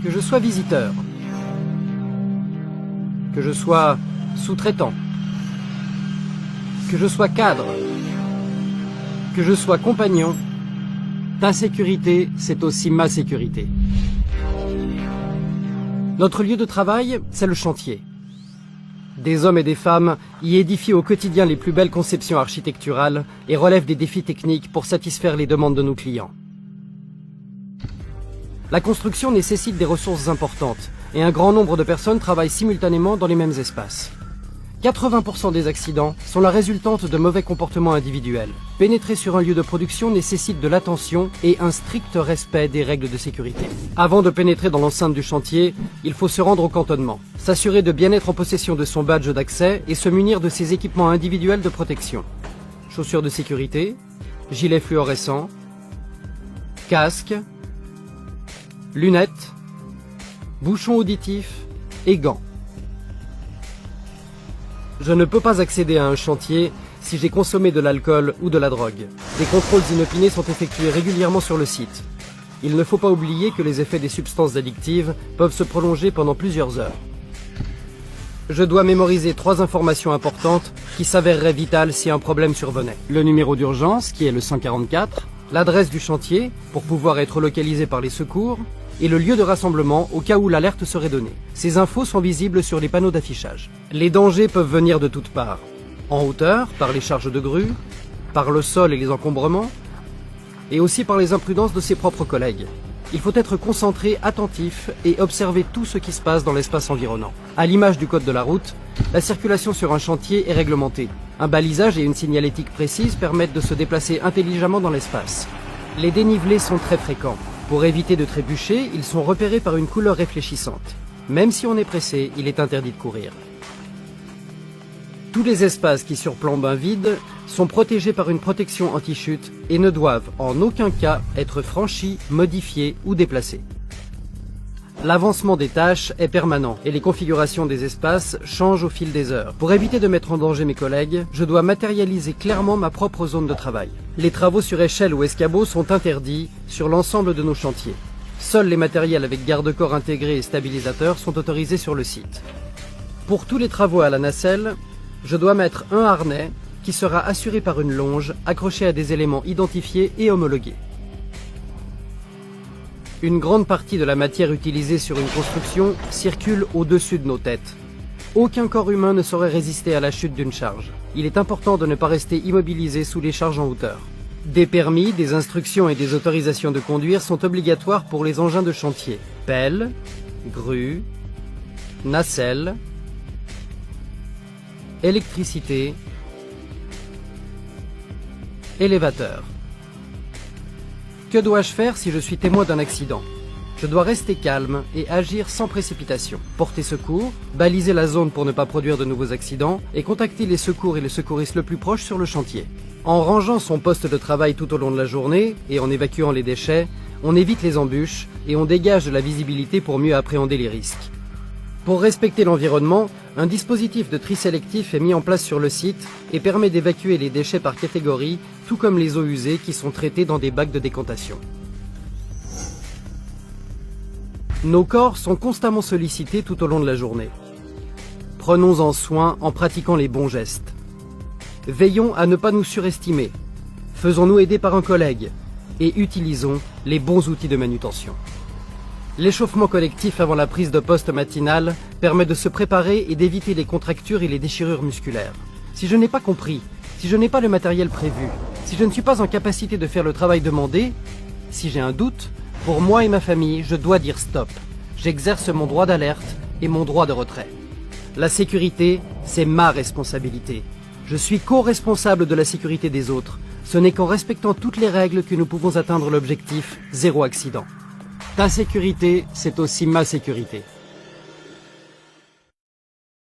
Que je sois visiteur, que je sois sous-traitant, que je sois cadre, que je sois compagnon, ta sécurité, c'est aussi ma sécurité. Notre lieu de travail, c'est le chantier. Des hommes et des femmes y édifient au quotidien les plus belles conceptions architecturales et relèvent des défis techniques pour satisfaire les demandes de nos clients. La construction nécessite des ressources importantes et un grand nombre de personnes travaillent simultanément dans les mêmes espaces. 80% des accidents sont la résultante de mauvais comportements individuels. Pénétrer sur un lieu de production nécessite de l'attention et un strict respect des règles de sécurité. Avant de pénétrer dans l'enceinte du chantier, il faut se rendre au cantonnement, s'assurer de bien être en possession de son badge d'accès et se munir de ses équipements individuels de protection. Chaussures de sécurité, gilets fluorescents, casque, lunettes, bouchons auditifs et gants. Je ne peux pas accéder à un chantier si j'ai consommé de l'alcool ou de la drogue. Des contrôles inopinés sont effectués régulièrement sur le site. Il ne faut pas oublier que les effets des substances addictives peuvent se prolonger pendant plusieurs heures. Je dois mémoriser 3 informations importantes qui s'avéreraient vitales si un problème survenait. Le numéro d'urgence, qui est le 144, l'adresse du chantier, pour pouvoir être localisé par les secours, et le lieu de rassemblement au cas où l'alerte serait donnée. Ces infos sont visibles sur les panneaux d'affichage. Les dangers peuvent venir de toutes parts. En hauteur, par les charges de grue, par le sol et les encombrements, et aussi par les imprudences de ses propres collègues. Il faut être concentré, attentif et observer tout ce qui se passe dans l'espace environnant. À l'image du code de la route, la circulation sur un chantier est réglementée. Un balisage et une signalétique précise permettent de se déplacer intelligemment dans l'espace. Les dénivelés sont très fréquents. Pour éviter de trébucher, ils sont repérés par une couleur réfléchissante. Même si on est pressé, il est interdit de courir. Tous les espaces qui surplombent un vide sont protégés par une protection anti-chute et ne doivent en aucun cas être franchis, modifiés ou déplacés. L'avancement des tâches est permanent et les configurations des espaces changent au fil des heures. Pour éviter de mettre en danger mes collègues, je dois matérialiser clairement ma propre zone de travail. Les travaux sur échelle ou escabeau sont interdits sur l'ensemble de nos chantiers. Seuls les matériels avec garde-corps intégrés et stabilisateurs sont autorisés sur le site. Pour tous les travaux à la nacelle, je dois mettre un harnais qui sera assuré par une longe accrochée à des éléments identifiés et homologués. Une grande partie de la matière utilisée sur une construction circule au-dessus de nos têtes. Aucun corps humain ne saurait résister à la chute d'une charge. Il est important de ne pas rester immobilisé sous les charges en hauteur. Des permis, des instructions et des autorisations de conduire sont obligatoires pour les engins de chantier. Pelle, grue, nacelle, électricité, élévateur. Que dois-je faire si je suis témoin d'un accident? Je dois rester calme et agir sans précipitation. Porter secours, baliser la zone pour ne pas produire de nouveaux accidents et contacter les secours et les secouristes le plus proche sur le chantier. En rangeant son poste de travail tout au long de la journée et en évacuant les déchets, on évite les embûches et on dégage de la visibilité pour mieux appréhender les risques. Pour respecter l'environnement, un dispositif de tri sélectif est mis en place sur le site et permet d'évacuer les déchets par catégorie, tout comme les eaux usées qui sont traitées dans des bacs de décantation. Nos corps sont constamment sollicités tout au long de la journée. Prenons-en soin en pratiquant les bons gestes. Veillons à ne pas nous surestimer. Faisons-nous aider par un collègue et utilisons les bons outils de manutention. L'échauffement collectif avant la prise de poste matinale permet de se préparer et d'éviter les contractures et les déchirures musculaires. Si je n'ai pas compris, si je n'ai pas le matériel prévu, si je ne suis pas en capacité de faire le travail demandé, si j'ai un doute, pour moi et ma famille, je dois dire stop. J'exerce mon droit d'alerte et mon droit de retrait. La sécurité, c'est ma responsabilité. Je suis co-responsable de la sécurité des autres. Ce n'est qu'en respectant toutes les règles que nous pouvons atteindre l'objectif zéro accident. Ta sécurité, c'est aussi ma sécurité.